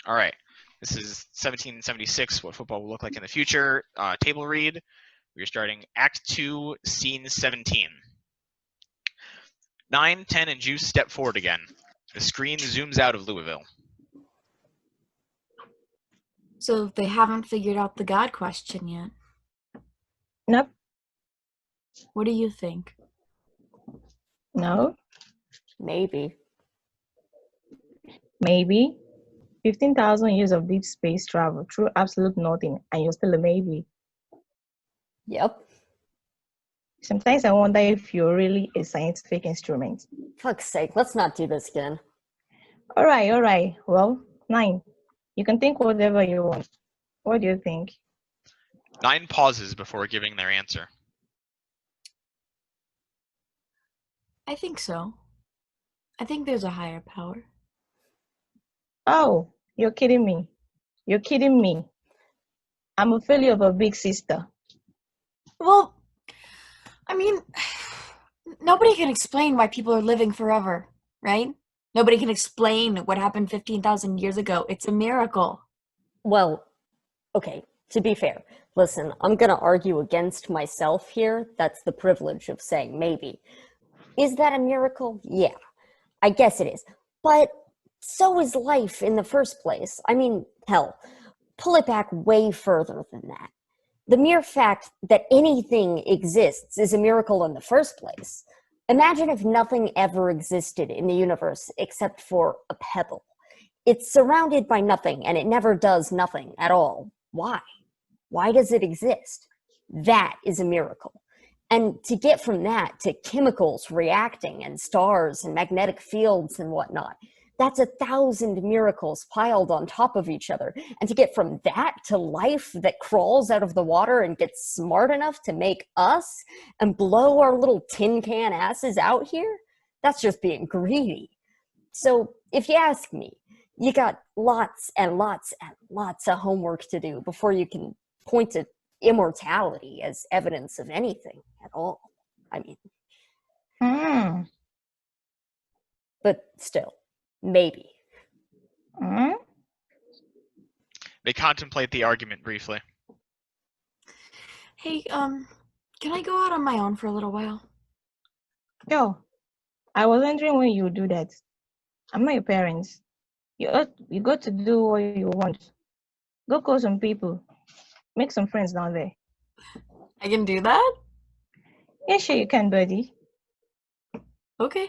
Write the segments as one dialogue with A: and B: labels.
A: All right. This is 1776, what football will look like in the future. Table read. We're starting Act 2, Scene 17. 9, 10, and Juice step forward again. The screen zooms out of Louisville.
B: So they haven't figured out the God question yet.
C: Nope.
B: What do you think?
C: No.
D: Maybe.
C: Maybe. 15,000 years of deep space travel through absolute nothing, and you're still a maybe.
D: Yep.
C: Sometimes I wonder if you're really a scientific instrument.
D: Fuck's sake, let's not do this again.
C: All right. Well, 9. You can think whatever you want. What do you think?
A: 9 pauses before giving their answer.
B: I think so. I think there's a higher power.
C: Oh, you're kidding me. You're kidding me. I'm a failure of a big sister.
B: Well, I mean, nobody can explain why people are living forever, right? Nobody can explain what happened 15,000 years ago. It's a miracle.
D: Well, okay, to be fair, listen, I'm going to argue against myself here. That's the privilege of saying maybe. Is that a miracle? Yeah, I guess it is. But so is life in the first place. I mean, hell, pull it back way further than that. The mere fact that anything exists is a miracle in the first place. Imagine if nothing ever existed in the universe except for a pebble. It's surrounded by nothing, and it never does nothing at all. Why? Why does it exist? That is a miracle. And to get from that to chemicals reacting and stars and magnetic fields and whatnot, that's 1,000 miracles piled on top of each other. And to get from that to life that crawls out of the water and gets smart enough to make us and blow our little tin can asses out here, that's just being greedy. So if you ask me, you got lots and lots and lots of homework to do before you can point to immortality as evidence of anything at all. I mean, but still, maybe.
A: They contemplate the argument briefly.
B: Hey, can I go out on my own for a little while?
C: Yo, I was wondering when you do that. I'm not your parents. You got to do what you want. Go call some people. Make some friends down there.
B: I can do that?
C: Yeah, sure you can, buddy.
B: Okay.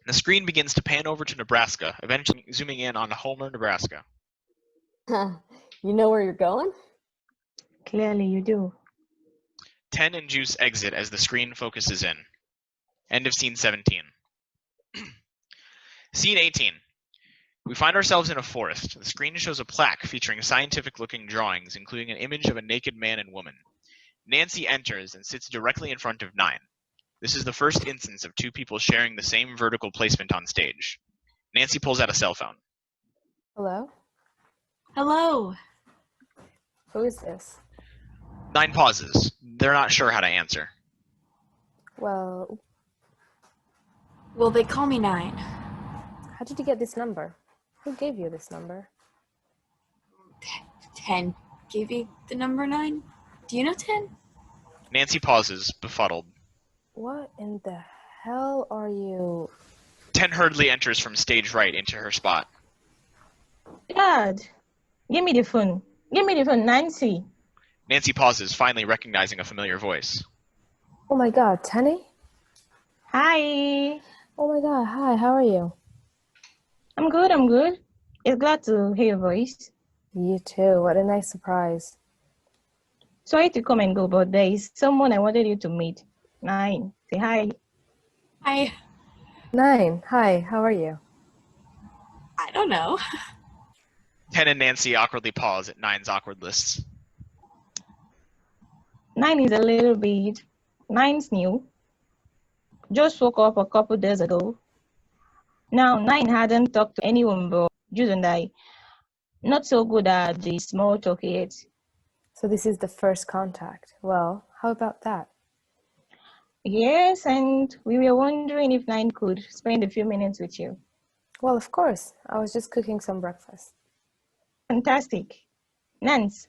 A: The screen begins to pan over to Nebraska, eventually zooming in on Homer, Nebraska.
D: You know where you're going?
C: Clearly you do.
A: 10 and Juice exit as the screen focuses in. End of scene 17. Scene 18. We find ourselves in a forest. The screen shows a plaque featuring scientific-looking drawings, including an image of a naked man and woman. Nancy enters and sits directly in front of 9. This is the first instance of 2 people sharing the same vertical placement on stage. Nancy pulls out a cell phone.
E: Hello?
B: Hello.
E: Who is this?
A: 9 pauses. They're not sure how to answer.
E: Well,
B: They call me 9.
E: how did you get this number? Who gave you this number?
B: 10 gave you the number 9? Do you know 10?
A: Nancy pauses, befuddled.
E: What in the hell are you?
A: 10 hurriedly enters from stage right into her spot.
C: Dad, give me the phone. Give me the phone, Nancy.
A: Nancy pauses, finally recognizing a familiar voice.
E: Oh my god, Tenny?
C: Hi.
E: Oh my god, hi, how are you?
C: I'm good. It's glad to hear your voice.
E: You too, what a nice surprise.
C: Sorry to come and go, but there is someone I wanted you to meet. 9, say hi.
B: Hi.
E: 9, hi, how are you?
B: I don't know.
A: 10 and Nancy awkwardly pause at 9's awkward lists.
C: 9 is a little bit. 9's new. Just woke up a couple days ago. Now, 9 hadn't talked to anyone but Jude and I. Not so good at the small talk yet.
E: So this is the first contact. Well, how about that?
C: Yes, and we were wondering if 9 could spend a few minutes with you.
E: Well, of course. I was just cooking some breakfast.
C: Fantastic. Nance,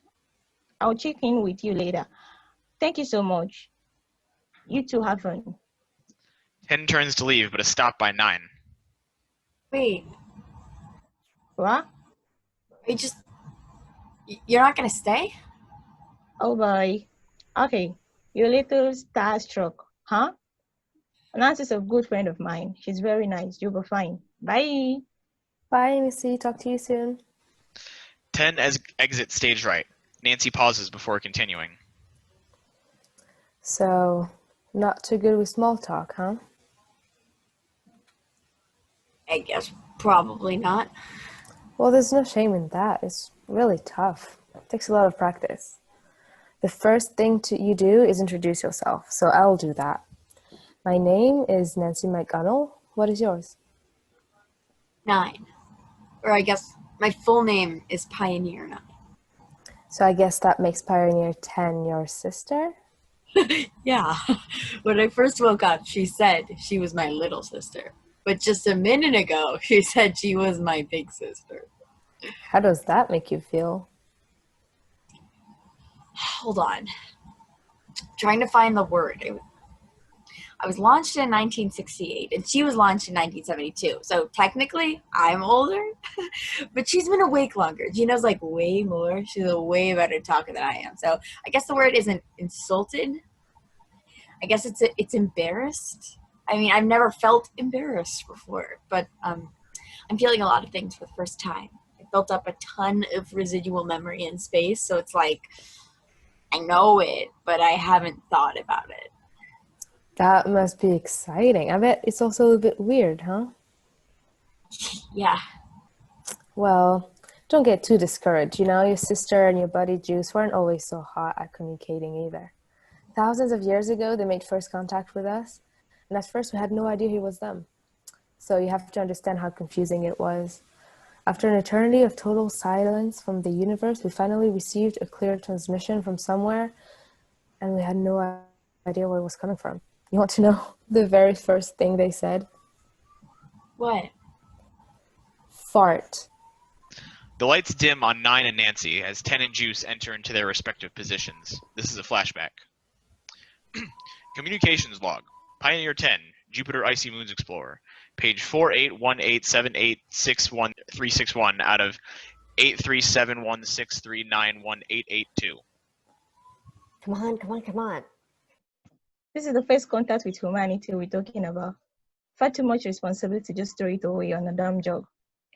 C: I'll check in with you later. Thank you so much. You two have fun.
A: 10 turns to leave, but is stopped by 9.
B: Wait,
C: What?
B: you're not gonna stay?
C: Oh boy. Okay, you're a little starstruck, huh? Nance is a good friend of mine. She's very nice. You'll be fine. Bye.
E: Bye, Missy. Talk to you soon.
A: 10 exit stage right. Nancy pauses before continuing.
E: So, not too good with small talk, huh?
B: I guess probably not.
E: Well, there's no shame in that. It's really tough. It takes a lot of practice. The first thing you do is introduce yourself, so I'll do that. My name is Nancy McGonnell. What is yours?
B: 9. Or I guess my full name is Pioneer 9.
E: So I guess that makes Pioneer 10 your sister?
B: Yeah. When I first woke up, she said she was my little sister. But just a minute ago, she said she was my big sister.
E: How does that make you feel?
B: Hold on. Trying to find the word. I was launched in 1968, and she was launched in 1972. So technically, I'm older, but she's been awake longer. She knows like way more. She's a way better talker than I am. So I guess the word isn't insulted. I guess it's embarrassed. I mean, I've never felt embarrassed before, but I'm feeling a lot of things for the first time. I built up a ton of residual memory in space, so it's like I know it, but I haven't thought about it.
E: That must be exciting. I bet it's also a little bit weird, huh?
B: Yeah.
E: Well, don't get too discouraged. You know, your sister and your buddy Juice weren't always so hot at communicating either. Thousands of years ago, they made first contact with us, and at first we had no idea he was them. So you have to understand how confusing it was. After an eternity of total silence from the universe, we finally received a clear transmission from somewhere, and we had no idea where it was coming from. You want to know the very first thing they said?
B: What?
E: Fart.
A: The lights dim on 9 and Nancy as 10 and Juice enter into their respective positions. This is a flashback. Communications log. Pioneer 10, Jupiter Icy Moons Explorer. Page 4818786131 out of 83716391882.
D: Come on.
C: This is the first contact with humanity we're talking about. Far too much responsibility to just throw it away on a dumb job.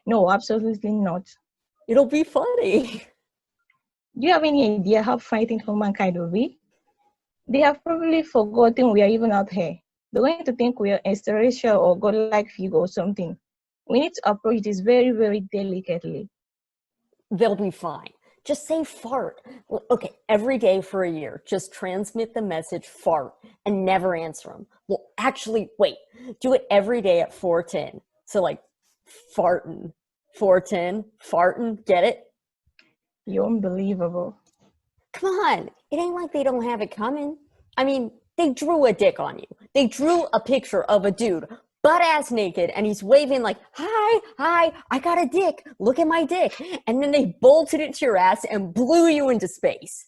C: No, absolutely not.
D: It'll be funny.
C: Do you have any idea how frightening humankind will be? They have probably forgotten we are even out here. They're going to think we are extraterrestrial or godlike figure or something. We need to approach this very, very delicately.
D: They'll be fine. Just say fart. Okay, every day for a year, just transmit the message fart and never answer them. Well, actually, wait, do it every day at 4:10. So like fartin', 4:10, fartin', get it?
C: You're unbelievable.
D: Come on, it ain't like they don't have it coming. I mean, they drew a dick on you. They drew a picture of a dude butt-ass naked, and he's waving like, hi, I got a dick, look at my dick. And then they bolted it to your ass and blew you into space.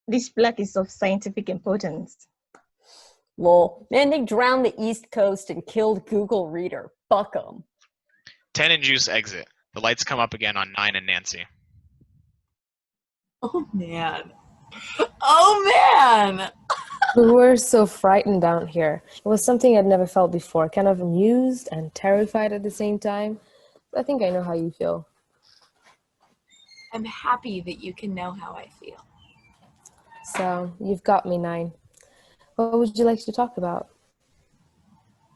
C: This plaque is of scientific importance.
D: Lol, man, they drowned the East Coast and killed Google Reader. Fuck 'em.
A: 10 and Juice exit. The lights come up again on 9 and Nancy.
B: Oh, man. Oh, man!
E: We were so frightened down here. It was something I'd never felt before, kind of amused and terrified at the same time. I think I know how you feel.
B: I'm happy that you can know how I feel.
E: So, you've got me, 9. What would you like to talk about?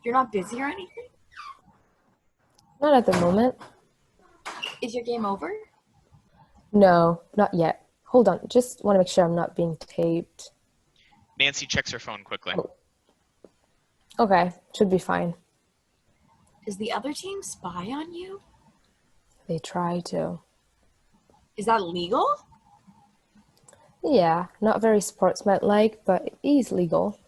B: You're not busy or anything?
E: Not at the moment.
B: Is your game over?
E: No, not yet. Hold on, just want to make sure I'm not being taped.
A: Nancy checks her phone quickly.
E: Okay, should be fine.
B: Does the other team spy on you?
E: They try to.
B: Is that legal?
E: Yeah, not very sportsman-like, but it is legal.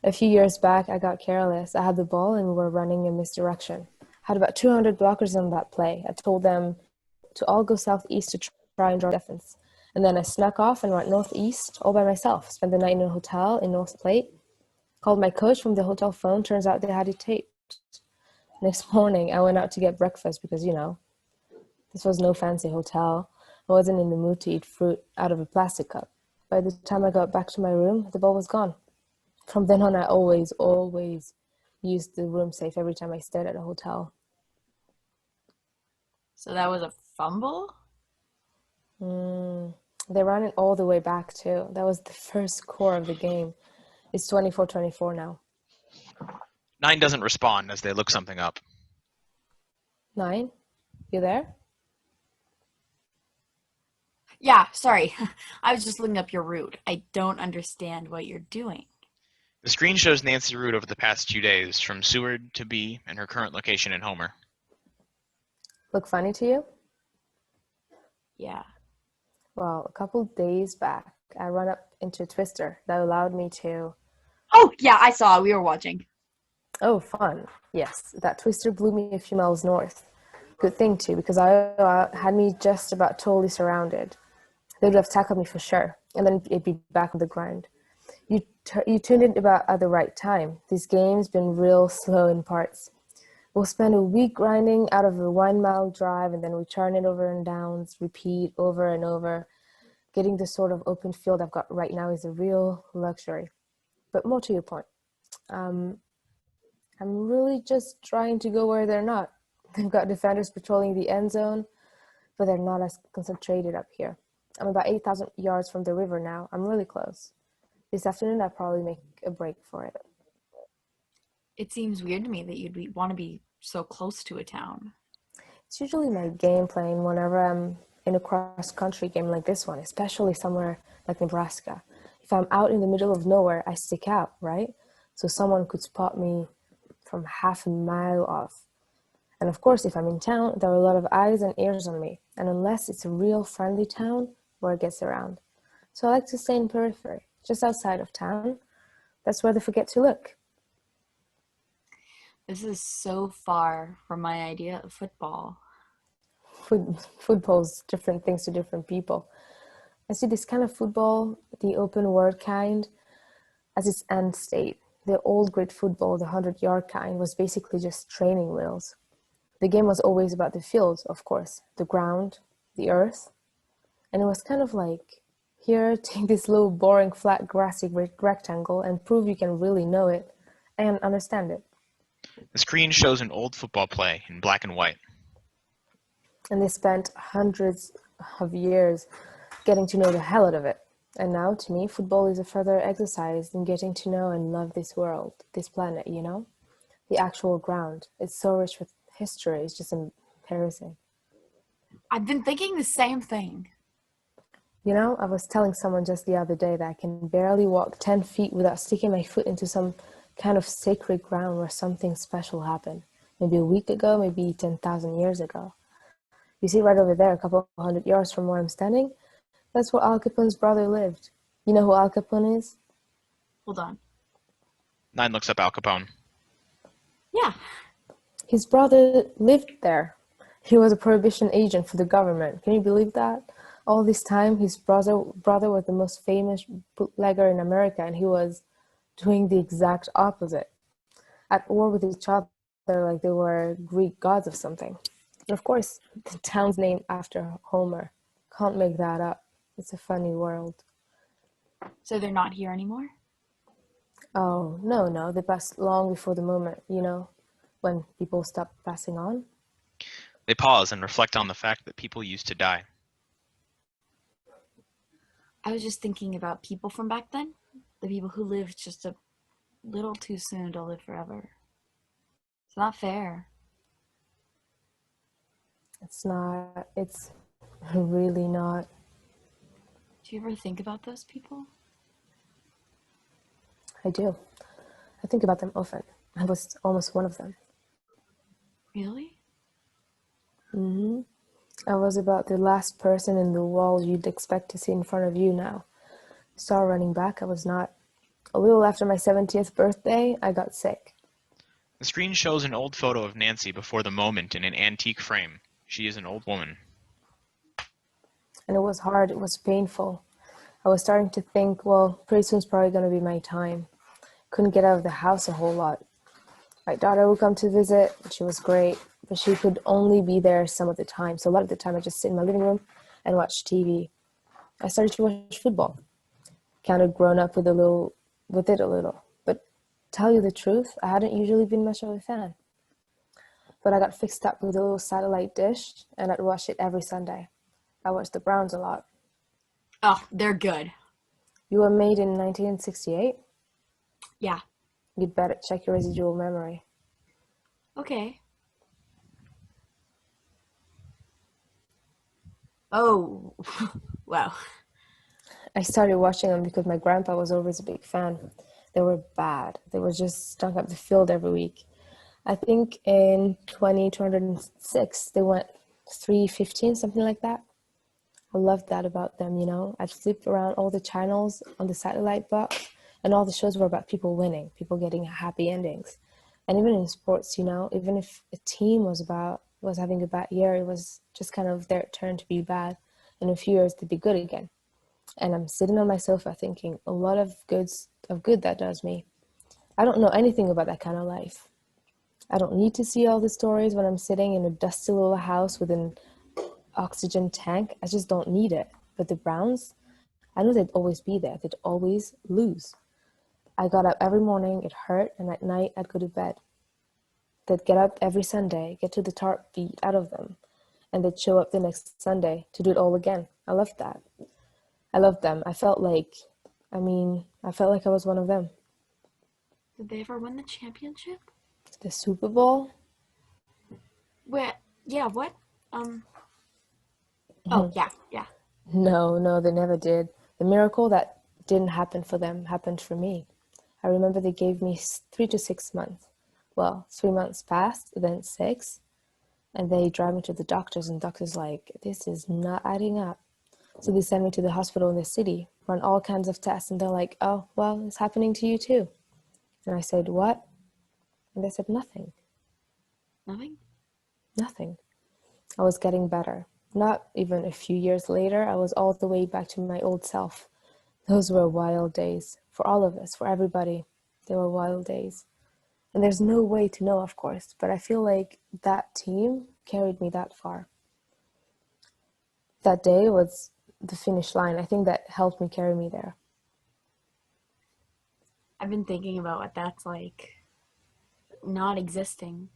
E: A few years back, I got careless. I had the ball and we were running in misdirection. Had about 200 blockers on that play. I told them to all go southeast to try and draw defense. And then I snuck off and went northeast all by myself. Spent the night in a hotel in North Plate. Called my coach from the hotel phone. Turns out they had it taped. Next morning, I went out to get breakfast because, this was no fancy hotel. I wasn't in the mood to eat fruit out of a plastic cup. By the time I got back to my room, the ball was gone. From then on, I always used the room safe every time I stayed at a hotel.
B: So that was a fumble?
E: They ran it all the way back, too. That was the first core of the game. It's 24-24 now.
A: 9 doesn't respond as they look something up.
E: 9? You there?
B: Yeah, sorry. I was just looking up your route. I don't understand what you're doing.
A: The screen shows Nancy's route over the past 2 days, from Seward to B and her current location in Homer.
E: Look funny to you?
B: Yeah.
E: Well, a couple days back, I ran up into a twister that allowed me to...
B: Oh, yeah, I saw. We were watching.
E: Oh, fun. Yes, that twister blew me a few miles north. Good thing, too, because I had me just about totally surrounded. They would have tackled me for sure, and then it'd be back on the grind. You tuned in about at the right time. This game's been real slow in parts. We'll spend a week grinding out of a 1 mile drive and then return it over and downs, repeat over and over. Getting the sort of open field I've got right now is a real luxury. But more to your point, I'm really just trying to go where they're not. They've got defenders patrolling the end zone, but they're not as concentrated up here. I'm about 8,000 yards from the river now. I'm really close. This afternoon, I'll probably make a break for it.
B: It seems weird to me that you'd want to be so close to a town.
E: It's usually my game plan whenever I'm in a cross-country game like this one, especially somewhere like Nebraska. If I'm out in the middle of nowhere, I stick out, right? So someone could spot me from half a mile off. And of course, if I'm in town, there are a lot of eyes and ears on me. And unless it's a real friendly town, word gets around. So I like to stay in periphery, just outside of town. That's where they forget to look.
B: This is so far from my idea of football.
E: Football's different things to different people. I see this kind of football, the open world kind, as its end state. The old great football, the 100-yard kind, was basically just training wheels. The game was always about the field, of course, the ground, the earth. And it was kind of like, here, take this little boring flat grassy rectangle and prove you can really know it and understand it.
A: The screen shows an old football play in black and white.
E: And they spent hundreds of years getting to know the hell out of it. And now, to me, football is a further exercise in getting to know and love this world, this planet, The actual ground. It's so rich with history. It's just embarrassing.
B: I've been thinking the same thing.
E: I was telling someone just the other day that I can barely walk 10 feet without sticking my foot into some kind of sacred ground where something special happened. Maybe a week ago, maybe 10,000 years ago. You see right over there, a couple 100 yards from where I'm standing? That's where Al Capone's brother lived. You know who Al Capone is?
B: Hold on.
A: 9 looks up Al Capone.
B: Yeah.
E: His brother lived there. He was a prohibition agent for the government. Can you believe that? All this time, his brother was the most famous bootlegger in America, and he was doing the exact opposite. At war with each other like they were Greek gods of something. And of course, the town's named after Homer. Can't make that up. It's a funny world.
B: So they're not here anymore?
E: Oh, no. They passed long before the moment, when people stop passing on.
A: They pause and reflect on the fact that people used to die.
B: I was just thinking about people from back then. The people who lived just a little too soon to live forever. It's not fair.
E: It's not. It's really not.
B: Do you ever think about those people?
E: I do. I think about them often. I was almost one of them.
B: Really?
E: Mm-hmm. I was about the last person in the wall you'd expect to see in front of you now. Star running back, I was not. A little after my 70th birthday, I got sick.
A: The screen shows an old photo of Nancy before the moment in an antique frame. She is an old woman.
E: And it was hard, it was painful. I was starting to think, well, pretty soon it's probably going to be my time. Couldn't get out of the house a whole lot. My daughter would come to visit, she was great, but she could only be there some of the time. So a lot of the time I just sit in my living room and watch TV. I started to watch football. Kind of grown up with it a little. But tell you the truth, I hadn't usually been much of a fan. But I got fixed up with a little satellite dish and I'd watch it every Sunday. I watched the Browns a lot.
B: Oh, they're good.
E: You were made in 1968?
B: Yeah.
E: You'd better check your residual memory.
B: Okay. Oh, wow.
E: I started watching them because my grandpa was always a big fan. They were bad. They were just stunk up the field every week. I think in 2006, they went 315, something like that. I loved that about them, you know. I'd flip around all the channels on the satellite box, and all the shows were about people winning, people getting happy endings. And even in sports, you know, even if a team was having a bad year, it was just kind of their turn to be bad. In a few years, they'd be good again. And I'm sitting on my sofa thinking, a lot of good that does me. I don't know anything about that kind of life. I don't need to see all the stories when I'm sitting in a dusty little house with an oxygen tank. I just don't need it. But the Browns, I knew they'd always be there. They'd always lose. I got up every morning, it hurt, and at night I'd go to bed. They'd get up every Sunday, get to the tarp beat out of them, and they'd show up the next Sunday to do it all again. I loved that. I loved them. I felt like I was one of them.
B: Did they ever win the championship?
E: The Super Bowl?
B: Where? Yeah, what?
E: Mhm.
B: Oh, yeah.
E: No, they never did. The miracle that didn't happen for them happened for me. I remember they gave me 3 to 6 months. Well, 3 months passed, then 6. And they drive me to the doctors, and doctors like, this is not adding up. So they send me to the hospital in the city, run all kinds of tests, and they're like, oh, well, it's happening to you too. And I said, what? And they said, nothing.
B: Nothing?
E: Nothing. I was getting better. Not even a few years later, I was all the way back to my old self. Those were wild days. For all of us, for everybody, they were wild days. And there's no way to know, of course, but I feel like that team carried me that far. That day was the finish line. I think that helped me carry me there.
B: I've been thinking about what that's like, not existing.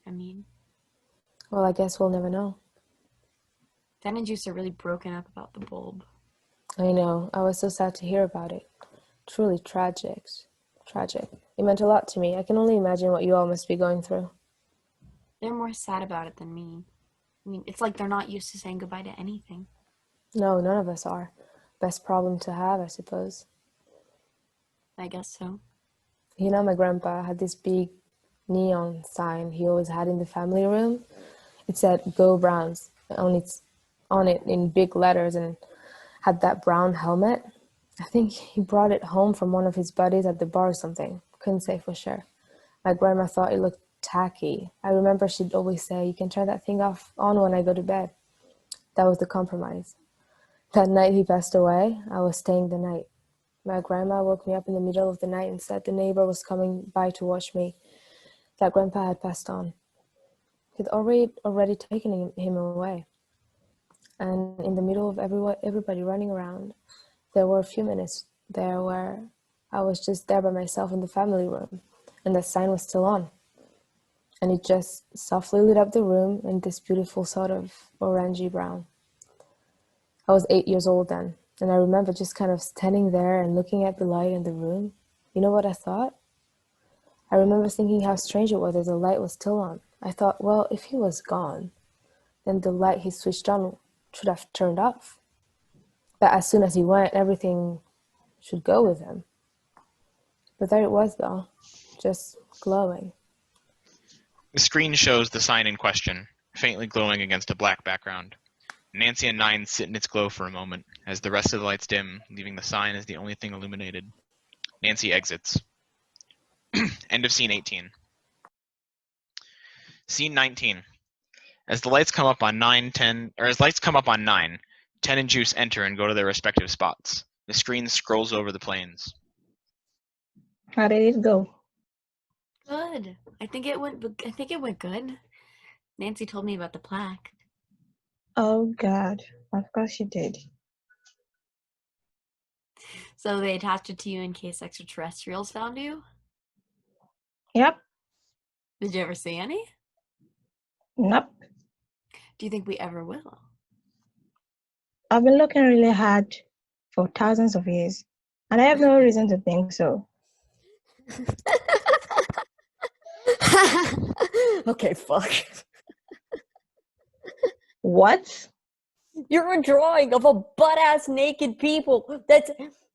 B: I mean,
E: Well, I guess we'll never know.
B: Dan and Juice are really broken up about the bulb.
E: I know. I was so sad to hear about it. Truly tragic. Tragic. It meant a lot to me. I can only imagine what you all must be going through.
B: They're more sad about it than me. I mean, it's like they're not used to saying goodbye to anything.
E: No, none of us are. Best problem to have, I suppose.
B: I guess so.
E: You know, my grandpa had this big neon sign he always had in the family room. It said, Go Browns, on it in big letters, and had that brown helmet. I think he brought it home from one of his buddies at the bar or something. Couldn't say for sure. My grandma thought it looked tacky. I remember she'd always say, you can turn that thing on when I go to bed. That was the compromise. That night he passed away, I was staying the night. My grandma woke me up in the middle of the night and said the neighbor was coming by to watch me. That grandpa had passed on. He'd already taken him away. And in the middle of everybody running around, there were a few minutes there where I was just there by myself in the family room, and the sign was still on. And it just softly lit up the room in this beautiful sort of orangey brown. I was 8 years old then, and I remember just kind of standing there and looking at the light in the room. You know what I thought? I remember thinking how strange it was that the light was still on. I thought, well, if he was gone, then the light he switched on should have turned off. But as soon as he went, everything should go with him. But there it was, though, just glowing.
A: The screen shows the sign in question, faintly glowing against a black background. Nancy and Nine sit in its glow for a moment, as the rest of the lights dim, leaving the sign as the only thing illuminated. Nancy exits. End of scene 18. Scene 19. As lights come up on 9, 10 and Juice enter and go to their respective spots. The screen scrolls over the plains.
C: How did it go?
B: Good. I think it went good. Nancy told me about the plaque.
C: Oh God, of course you did.
B: So they attached it to you in case extraterrestrials found you?
C: Yep.
B: Did you ever see any?
C: Nope.
B: Do you think we ever will?
C: I've been looking really hard for thousands of years, and I have no reason to think so.
D: Okay, fuck.
C: What?
D: You're a drawing of a butt-ass naked people that's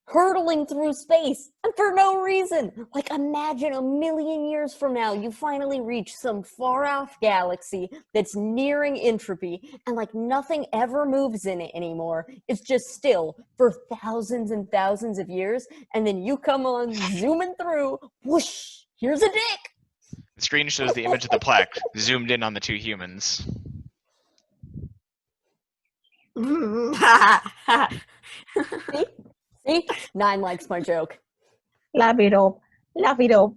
D: hurtling through space and for no reason. Like, imagine 1,000,000 years from now, you finally reach some far-off galaxy that's nearing entropy, and like nothing ever moves in it anymore. It's just still for thousands and thousands of years, and then you come on zooming through, whoosh, here's a dick.
A: The screen shows the image of the plaque, zoomed in on the 2 humans.
D: See? 9 likes my joke.
C: Laugh it up. Laugh it up.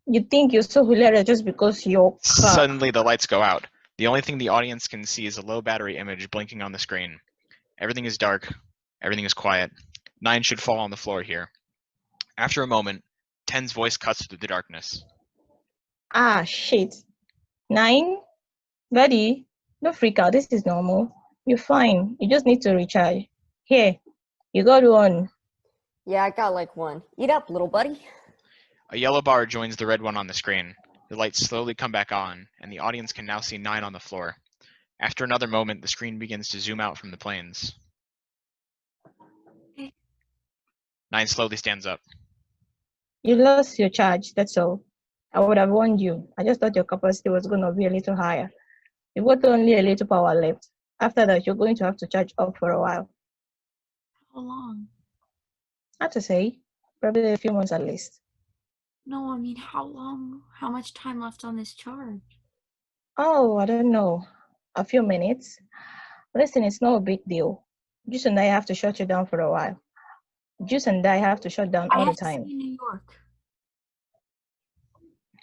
C: You think you're so hilarious just because you're...
A: Suddenly, the lights go out. The only thing the audience can see is a low battery image blinking on the screen. Everything is dark. Everything is quiet. 9 should fall on the floor here. After a moment, 10's voice cuts through the darkness.
C: Ah, shit. 9? Buddy, don't freak out. This is normal. You're fine. You just need to recharge. Here, you got one.
D: Yeah, I got like 1. Eat up, little buddy.
A: A yellow bar joins the red one on the screen. The lights slowly come back on, and the audience can now see 9 on the floor. After another moment, the screen begins to zoom out from the plains. 9 slowly stands up.
C: You lost your charge, that's all. I would have warned you. I just thought your capacity was going to be a little higher. You've got only a little power left. After that, you're going to have to charge up for a while.
B: How long?
C: Not to say, probably a few months at least.
B: No, I mean, how long? How much time left on this charge?
C: Oh, I don't know. A few minutes. Listen, it's no big deal. Juice and I have to shut you down for a while. Juice and I have to shut down all the time.
B: See New York.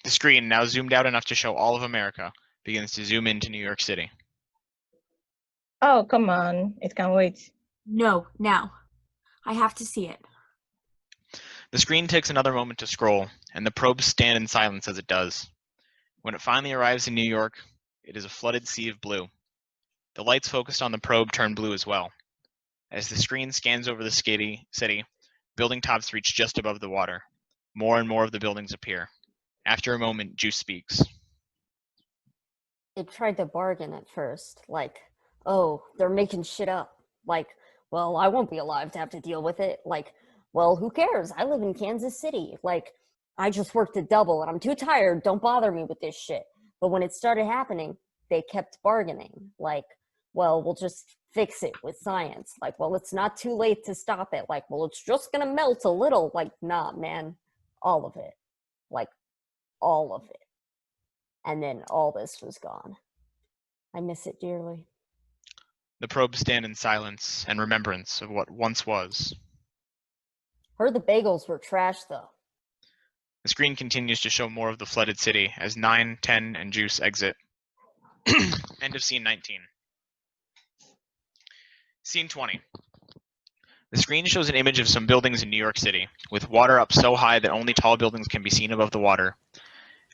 A: The screen, now zoomed out enough to show all of America, begins to zoom into New York City.
C: Oh, come on. It can wait.
B: No, now. I have to see it.
A: The screen takes another moment to scroll, and the probes stand in silence as it does. When it finally arrives in New York, it is a flooded sea of blue. The lights focused on the probe turn blue as well. As the screen scans over the city, building tops reach just above the water. More and more of the buildings appear. After a moment, Juice speaks.
D: It tried to bargain at first, like, oh, they're making shit up. Like, well, I won't be alive to have to deal with it. Like, well, who cares? I live in Kansas City. Like, I just worked a double and I'm too tired. Don't bother me with this shit. But when it started happening, they kept bargaining. Like, well, we'll just fix it with science. Like, well, it's not too late to stop it. Like, well, it's just gonna melt a little. Like, nah, man, all of it. Like, all of it. And then all this was gone. I miss it dearly.
A: The probes stand in silence and remembrance of what once was.
D: Heard the bagels were trash, though.
A: The screen continues to show more of the flooded city as 9, 10, and Juice exit. End of scene 19. Scene 20. The screen shows an image of some buildings in New York City, with water up so high that only tall buildings can be seen above the water.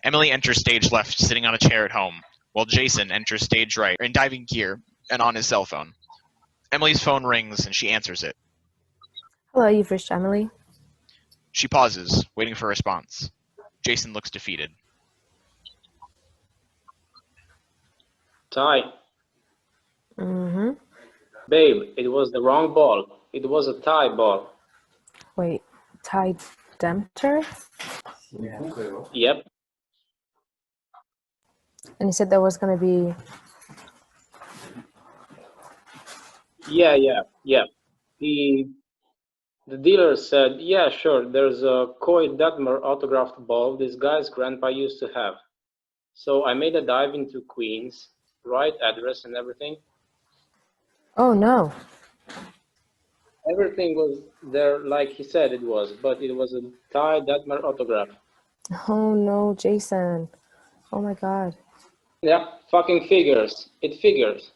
A: Emily enters stage left, sitting on a chair at home, while Jason enters stage right, in diving gear, and on his cell phone. Emily's phone rings, and she answers it.
E: Hello, you've reached Emily.
A: She pauses, waiting for a response. Jason looks defeated.
F: Tie.
E: Mm-hmm.
F: Babe, it was the wrong ball. It was a tie ball.
E: Wait, Tide Dempter?
F: Yep.
E: And you said there was going to be...
F: Yeah. The dealer said, yeah, sure, there's a Coy Dugmer autographed ball this guy's grandpa used to have. So I made a dive into Queens, right address and everything.
E: Oh no.
F: Everything was there like he said it was, but it was a Thai Datmar autograph.
E: Oh no, Jason. Oh my god.
F: Yeah, fucking figures. It figures.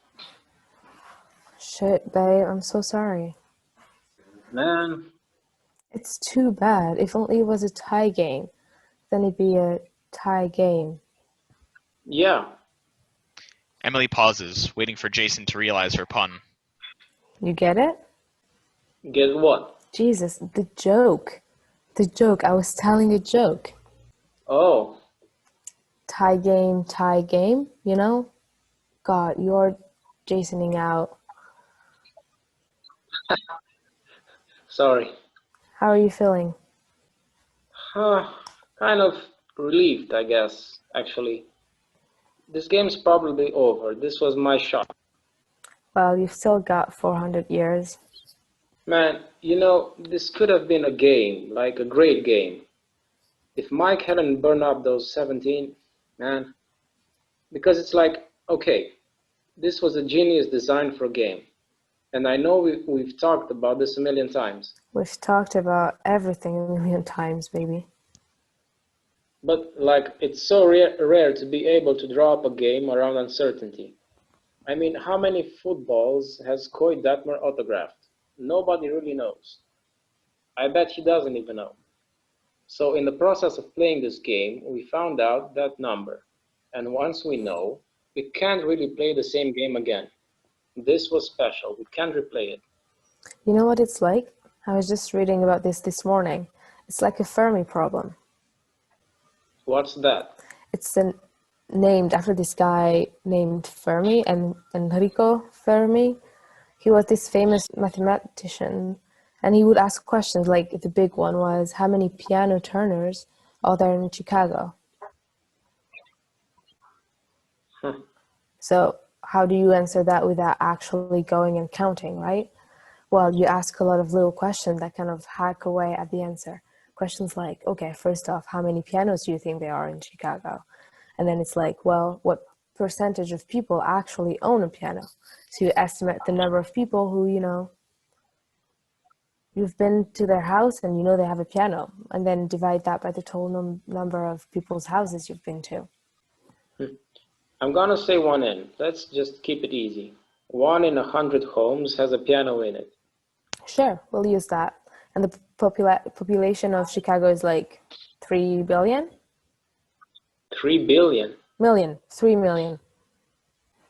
E: Shit, babe, I'm so sorry.
F: Man,
E: It's too bad. If only it was a tie game, then it'd be a tie game.
F: yeah.
A: Emily pauses, waiting for Jason to realize her pun.
E: You get it?
F: Get what?
E: Jesus, the joke. The joke. I was telling a joke.
F: Oh,
E: Tie game, you know? God, you're Jasoning out.
F: sorry.
E: How are you feeling?
F: Kind of relieved, I guess, actually. This game's probably over. This was my shot.
E: Well, you've still got 400 years.
F: Man, you know, this could have been a game, like a great game. If Mike hadn't burned up those 17, man, because it's like, okay, this was a genius design for a game. And I know we've talked about this a million times.
E: We've talked about everything a million times, baby.
F: But like, it's so rare to be able to draw up a game around uncertainty. I mean, how many footballs has Coy Datmer autographed? Nobody really knows. I bet he doesn't even know. So in the process of playing this game, we found out that number. And once we know, we can't really play the same game again. This was special. We can't replay it.
E: You know what it's like? I was just reading about this morning. It's like a Fermi problem.
F: What's that?
E: It's named after this guy named Fermi, and Enrico Fermi. He was this famous mathematician, and he would ask questions like the big one was, how many piano turners are there in Chicago? So how do you answer that without actually going and counting, right? Well, you ask a lot of little questions that kind of hack away at the answer. Questions like, okay, first off, how many pianos do you think there are in Chicago? And then it's like, well, what percentage of people actually own a piano? So you estimate the number of people who, you know, you've been to their house and you know they have a piano, and then divide that by the total number of people's houses you've been to.
F: I'm gonna say 1 in. Let's just keep it easy. 1 in 100 homes has a piano in it.
E: Sure, we'll use that. And the population of Chicago is like 3 billion?
F: 3 billion.
E: Million, 3 million.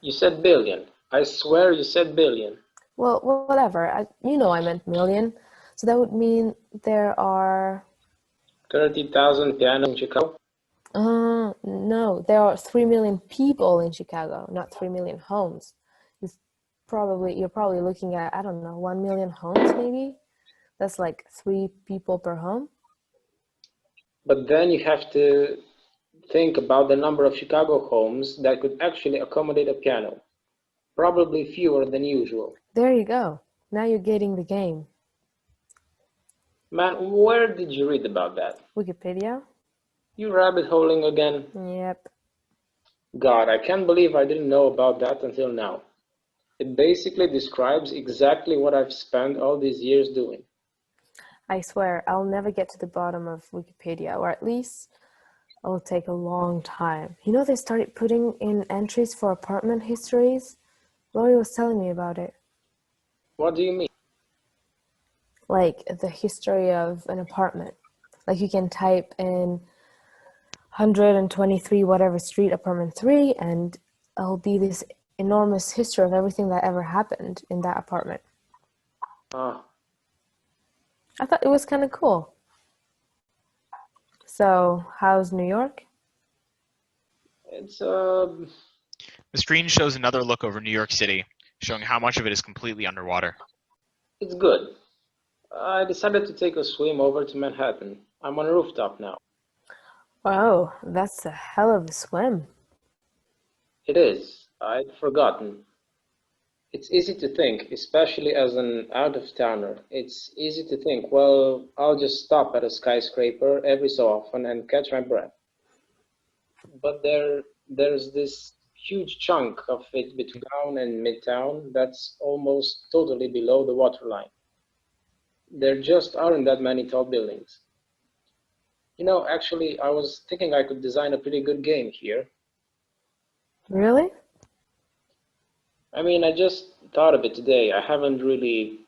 F: You said billion. I swear you said billion.
E: Well, whatever. You know I meant million. So that would mean there are...
F: 30,000 pianos in Chicago?
E: No, there are 3 million people in Chicago, not 3 million homes. You're probably looking at, I don't know, 1 million homes maybe? That's like 3 people per home.
F: But then you have to think about the number of Chicago homes that could actually accommodate a piano. Probably fewer than usual.
E: There you go. Now you're getting the game.
F: Man, where did you read about that?
E: Wikipedia?
F: You rabbit holing again?
E: Yep.
F: God, I can't believe I didn't know about that until now. It basically describes exactly what I've spent all these years doing.
E: I swear, I'll never get to the bottom of Wikipedia, or at least it'll take a long time. You know, they started putting in entries for apartment histories? Lori was telling me about it.
F: What do you mean?
E: Like the history of an apartment. Like you can type in 123 whatever street, apartment 3, and it'll be this enormous history of everything that ever happened in that apartment.
F: Ah.
E: I thought it was kind of cool. So, how's New York?
F: It's
A: The screen shows another look over New York City, showing how much of it is completely underwater.
F: it's good. I decided to take a swim over to Manhattan. I'm on a rooftop now.
E: Wow, that's a hell of a swim.
F: It is. I'd forgotten. It's easy to think, especially as an out-of-towner. It's easy to think, well, I'll just stop at a skyscraper every so often and catch my breath. But there there's this huge chunk of it between town and midtown that's almost totally below the waterline. There just aren't that many tall buildings. You know, actually, I was thinking I could design a pretty good game here.
E: Really?
F: I mean, I just thought of it today. I haven't really...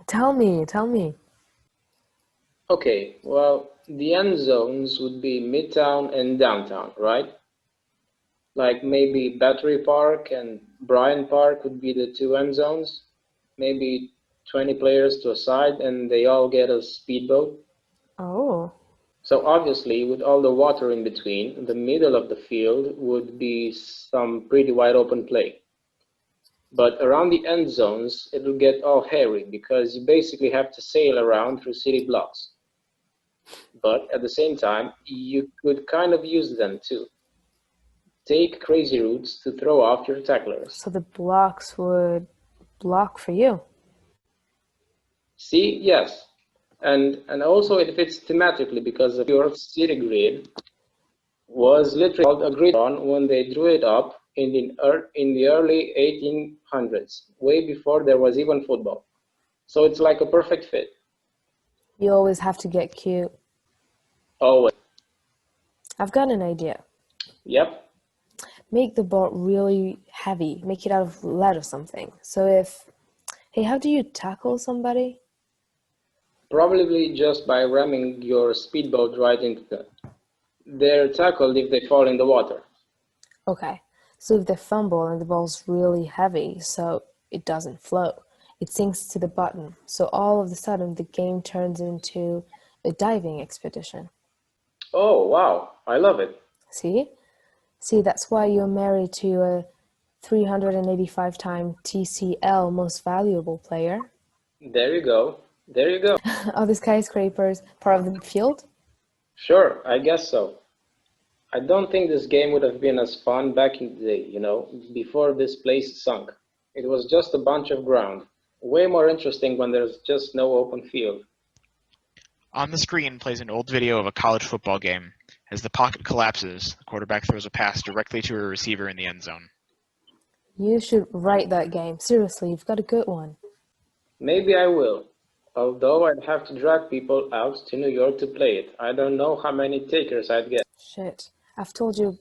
E: Tell me.
F: Okay, well, the end zones would be Midtown and Downtown, right? Like maybe Battery Park and Bryant Park would be the two end zones. Maybe 20 players to a side and they all get a speedboat.
E: Oh.
F: So obviously, with all the water in between, the middle of the field would be some pretty wide open play. But around the end zones, it'll get all hairy because you basically have to sail around through city blocks. But at the same time, you could kind of use them too. Take crazy routes to throw off your tacklers.
E: So the blocks would block for you.
F: See, yes. And also it fits thematically because the New York City grid was literally called a grid on when they drew it up in the early 1800s, way before there was even football. So it's like a perfect fit.
E: You always have to get cute.
F: Always.
E: I've got an idea.
F: Yep.
E: Make the boat really heavy. Make it out of lead or something. So hey, how do you tackle somebody?
F: Probably just by ramming your speedboat right into them. They're tackled if they fall in the water.
E: Okay, so if they fumble and the ball's really heavy, so it doesn't float, it sinks to the bottom. So all of a sudden, the game turns into a diving expedition.
F: Oh, wow. I love it.
E: See, that's why you're married to a 385-time TCL most valuable player.
F: There you go.
E: Are the skyscrapers part of the field?
F: Sure, I guess so. I don't think this game would have been as fun back in the day, before this place sunk. It was just a bunch of ground. Way more interesting when there's just no open field.
A: On the screen plays an old video of a college football game. As the pocket collapses, the quarterback throws a pass directly to a receiver in the end zone.
E: You should write that game. Seriously, you've got a good one.
F: Maybe I will. Although I'd have to drag people out to New York to play it. I don't know how many takers I'd get.
E: Shit. I've told you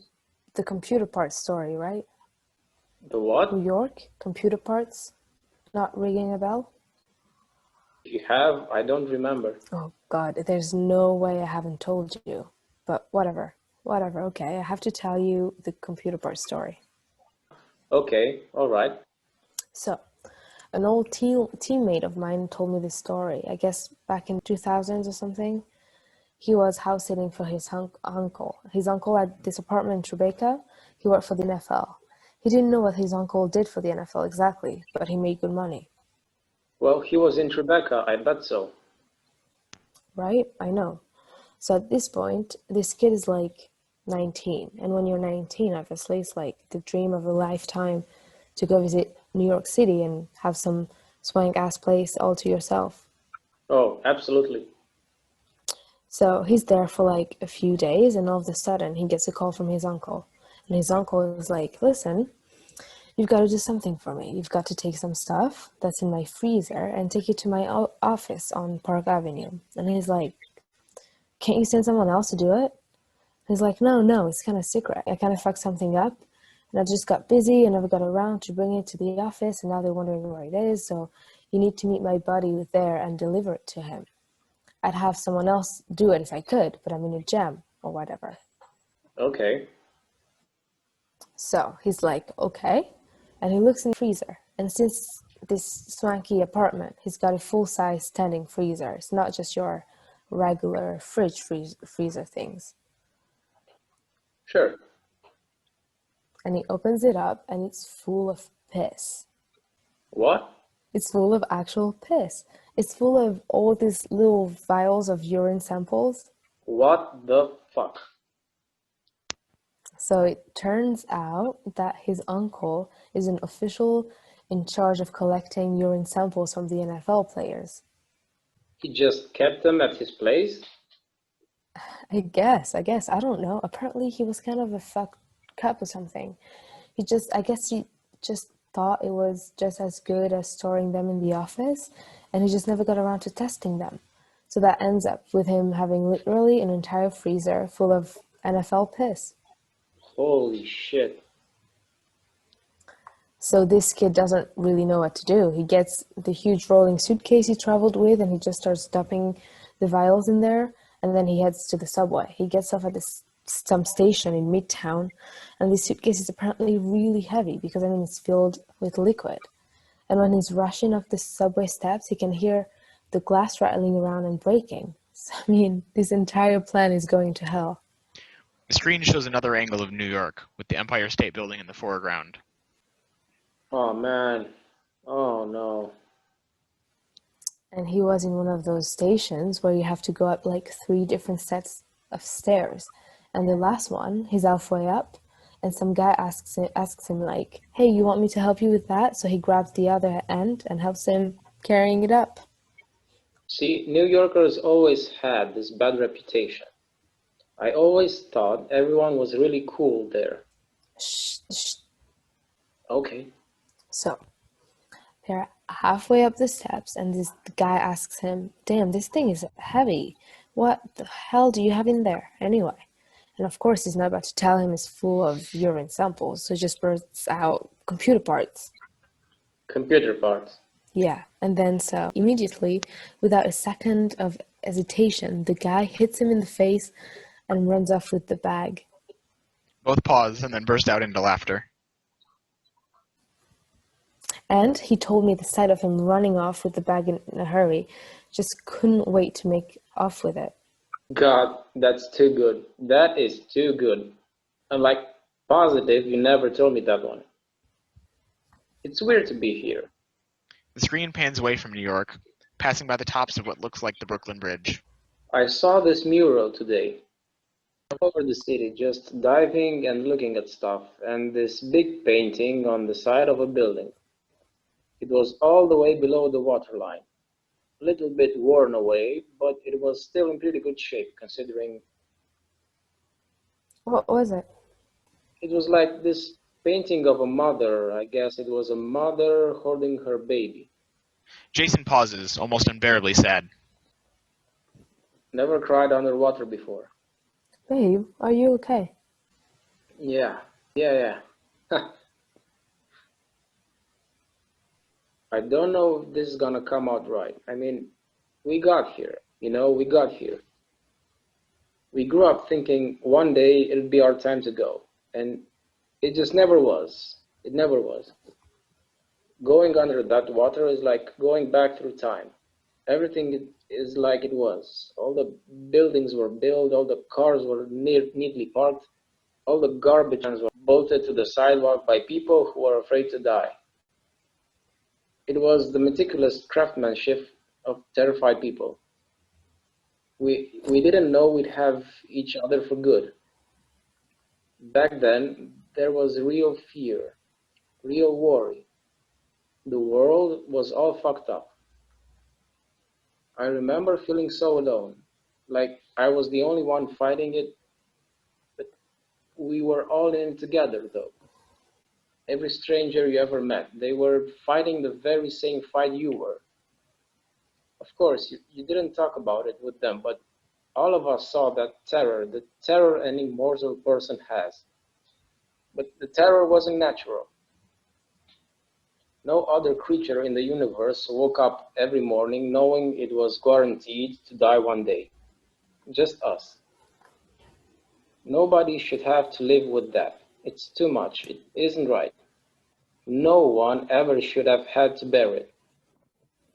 E: the computer parts story, right?
F: The what?
E: New York, computer parts. Not ringing a bell?
F: If you have, I don't remember.
E: Oh God, there's no way I haven't told you. But whatever, okay. I have to tell you the computer parts story.
F: Okay, all right.
E: So, an old teammate of mine told me this story. I guess back in 2000s or something. He was house sitting for his uncle. His uncle had this apartment in Tribeca. He worked for the NFL. He didn't know what his uncle did for the NFL exactly, but he made good money.
F: Well, he was in Tribeca, I bet so.
E: Right? I know. So at this point, this kid is like 19. And when you're 19, obviously, it's like the dream of a lifetime to go visit New York City and have some swank-ass place all to yourself.
F: Oh, absolutely.
E: So he's there for like a few days, and all of a sudden he gets a call from his uncle. And his uncle is like, listen, you've got to do something for me. You've got to take some stuff that's in my freezer and take it to my office on Park Avenue. And he's like, can't you send someone else to do it? He's like, no, it's kind of secret. I kind of fucked something up, and I just got busy and never got around to bring it to the office, and now they're wondering where it is, so you need to meet my buddy there and deliver it to him. I'd have someone else do it if I could, but I'm in a jam or whatever.
F: Okay.
E: So he's like, okay. And he looks in the freezer. And since this swanky apartment, he's got a full-size standing freezer. It's not just your regular fridge freezer things.
F: Sure.
E: And he opens it up and it's full of piss.
F: What?
E: It's full of actual piss. It's full of all these little vials of urine samples.
F: What the fuck?
E: So it turns out that his uncle is an official in charge of collecting urine samples from the NFL players.
F: He just kept them at his place?
E: I guess. I don't know. Apparently he was kind of a cup or something. I guess he just thought it was just as good as storing them in the office, and he just never got around to testing them. So that ends up with him having literally an entire freezer full of NFL piss.
F: Holy shit.
E: So this kid doesn't really know what to do. He gets the huge rolling suitcase he traveled with, and he just starts dumping the vials in there, and then he heads to the subway. He gets off at some station in Midtown, and the suitcase is apparently really heavy because, I mean, it's filled with liquid. And when he's rushing up the subway steps, he can hear the glass rattling around and breaking. So, I mean, this entire plan is going to hell.
A: The screen shows another angle of New York, with the Empire State Building in the foreground.
F: Oh man. Oh no.
E: And he was in one of those stations where you have to go up like 3 different sets of stairs. And the last one, he's halfway up, and some guy asks him like, hey, you want me to help you with that? So he grabs the other end and helps him carrying it up.
F: See, New Yorkers always had this bad reputation. I always thought everyone was really cool there.
E: Shh, shh.
F: Okay.
E: So they're halfway up the steps, and the guy asks him, damn, this thing is heavy. What the hell do you have in there anyway? And of course, he's not about to tell him it's full of urine samples, so he just bursts out computer parts.
F: Computer parts.
E: Yeah, and then so immediately, without a second of hesitation, the guy hits him in the face and runs off with the bag.
A: Both pause and then burst out into laughter.
E: And he told me the sight of him running off with the bag in a hurry just couldn't wait to make off with it.
F: God, that's too good. That is too good. I'm like positive you never told me that one. It's weird to be here.
A: The screen pans away from New York, passing by the tops of what looks like the Brooklyn Bridge.
F: I saw this mural today. All over the city, just diving and looking at stuff, and this big painting on the side of a building. It was all the way below the waterline. A little bit worn away, but it was still in pretty good shape considering.
E: What was it?
F: It was like this painting of a mother. I guess it was a mother holding her baby.
A: Jason pauses, almost unbearably sad.
F: Never cried underwater before.
E: Babe, are you okay?
F: Yeah. I don't know if this is gonna come out right. I mean, we got here, we got here. We grew up thinking one day it'll be our time to go, and it just never was. It never was. Going under that water is like going back through time. Everything is like it was. All the buildings were built, all the cars were neatly parked, all the garbage cans were bolted to the sidewalk by people who were afraid to die. It was the meticulous craftsmanship of terrified people. We didn't know we'd have each other for good. Back then, there was real fear, real worry. The world was all fucked up. I remember feeling so alone, like I was the only one fighting it, but we were all in it together, though. Every stranger you ever met, they were fighting the very same fight you were. Of course, you didn't talk about it with them, but all of us saw that terror, the terror any mortal person has. But the terror wasn't natural. No other creature in the universe woke up every morning knowing it was guaranteed to die one day. Just us. Nobody should have to live with that. It's too much. It isn't right. No one ever should have had to bear it.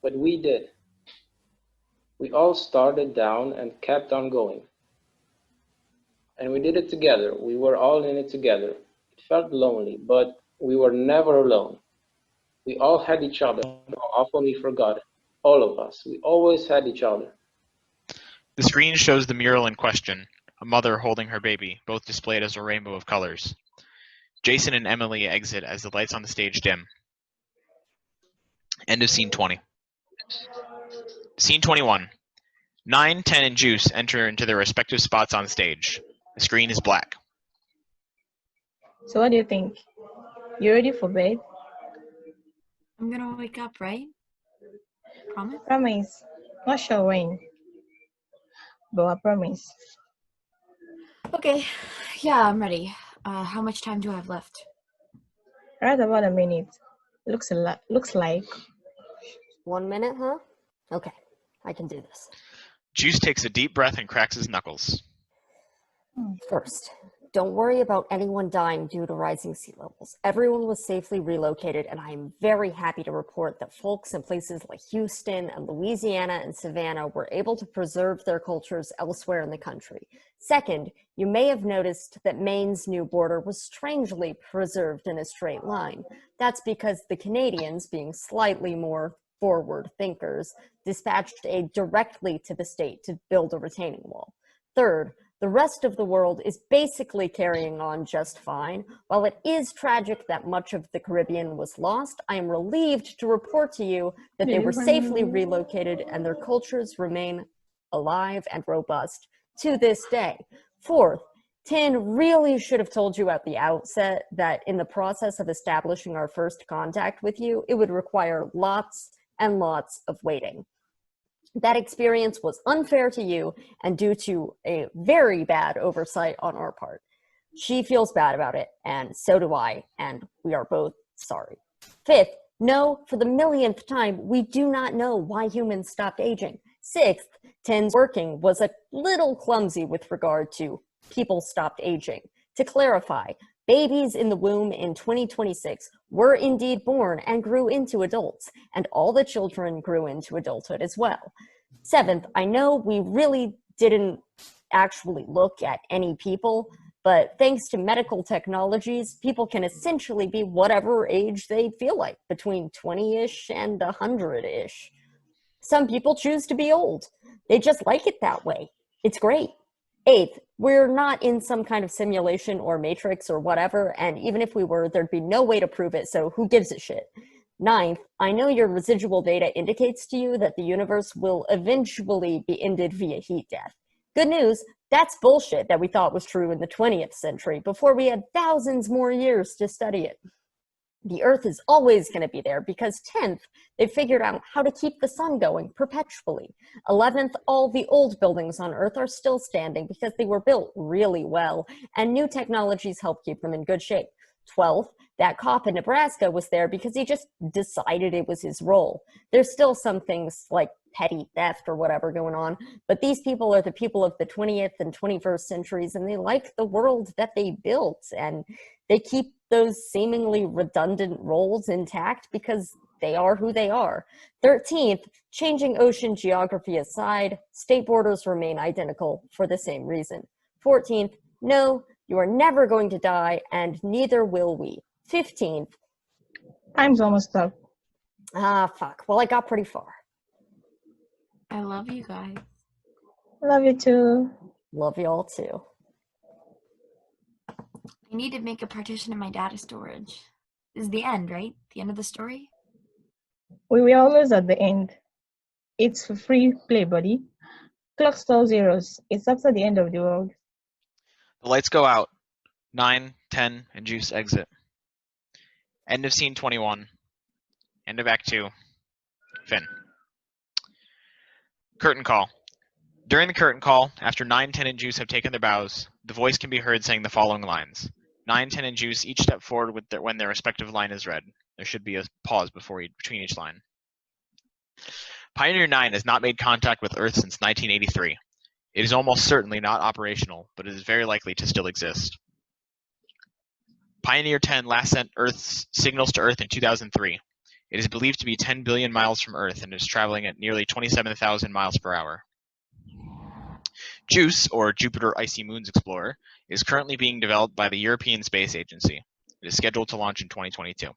F: But we did. We all started down and kept on going. And we did it together. We were all in it together. It felt lonely, but we were never alone. We all had each other. Often we forgot. All of us. We always had each other.
A: The screen shows the mural in question, a mother holding her baby, both displayed as a rainbow of colors. Jason and Emily exit as the lights on the stage dim. End of scene 20. Scene 21. 9, 10, and Juice enter into their respective spots on stage. The screen is black.
C: So what do you think? You ready for bed?
B: I'm gonna wake up, right? Promise?
C: Promise. Not sure when, but I promise.
B: Okay. Yeah, I'm ready. How much time do I have left?
C: Right about a minute. Looks like.
D: 1 minute, huh? Okay, I can do this.
A: Juice takes a deep breath and cracks his knuckles.
D: First, don't worry about anyone dying due to rising sea levels. Everyone was safely relocated, and I am very happy to report that folks in places like Houston and Louisiana and Savannah were able to preserve their cultures elsewhere in the country. Second, you may have noticed that Maine's new border was strangely preserved in a straight line. That's because the Canadians, being slightly more forward thinkers, dispatched aid directly to the state to build a retaining wall. Third, the rest of the world is basically carrying on just fine. While it is tragic that much of the Caribbean was lost, I am relieved to report to you that they were safely relocated and their cultures remain alive and robust to this day. Fourth, Tin really should have told you at the outset that in the process of establishing our first contact with you, it would require lots and lots of waiting. That experience was unfair to you and due to a very bad oversight on our part. She feels bad about it, and so do I, and we are both sorry. Fifth, no, for the millionth time, we do not know why humans stopped aging. Sixth, Tin's working was a little clumsy with regard to people stopped aging. To clarify, babies in the womb in 2026 were indeed born and grew into adults, and all the children grew into adulthood as well. Seventh, I know we really didn't actually look at any people, but thanks to medical technologies, people can essentially be whatever age they feel like, between 20-ish and 100-ish. Some people choose to be old. They just like it that way. It's great. Eighth, we're not in some kind of simulation or matrix or whatever, and even if we were, there'd be no way to prove it, so who gives a shit? Ninth, I know your residual data indicates to you that the universe will eventually be ended via heat death. Good news, that's bullshit that we thought was true in the 20th century, before we had thousands more years to study it. The Earth is always going to be there because 10th, they figured out how to keep the sun going perpetually. 11th, all the old buildings on Earth are still standing because they were built really well, and new technologies help keep them in good shape. 12th, that cop in Nebraska was there because he just decided it was his role. There's still some things like petty theft or whatever going on, but these people are the people of the 20th and 21st centuries, and they like the world that they built, and they keep those seemingly redundant roles intact because they are who they are. 13th, changing ocean geography aside, state borders remain identical for the same reason. 14th, no, you are never going to die, and neither will we. 15th.
C: Time's almost up.
D: Ah, fuck. Well, I got pretty far.
B: I love you guys.
C: Love you too.
D: Love y'all too.
B: I need to make a partition in my data storage. This is the end, right? The end of the story?
C: We were almost at the end. It's for free play, buddy. Clock still zeros. It's after the end of the world.
A: The lights go out. 9, 10, and Juice exit. End of scene 21. End of Act 2. Finn. Curtain call. During the curtain call, after 9, 10, and Juice have taken their bows, the voice can be heard saying the following lines. 9, 10, and Juice each step forward with when their respective line is read. There should be a pause between each line. Pioneer 9 has not made contact with Earth since 1983. It is almost certainly not operational, but it is very likely to still exist. Pioneer 10 last sent signals to Earth in 2003. It is believed to be 10 billion miles from Earth and is traveling at nearly 27,000 miles per hour. JUICE, or Jupiter Icy Moons Explorer, is currently being developed by the European Space Agency. It is scheduled to launch in 2022.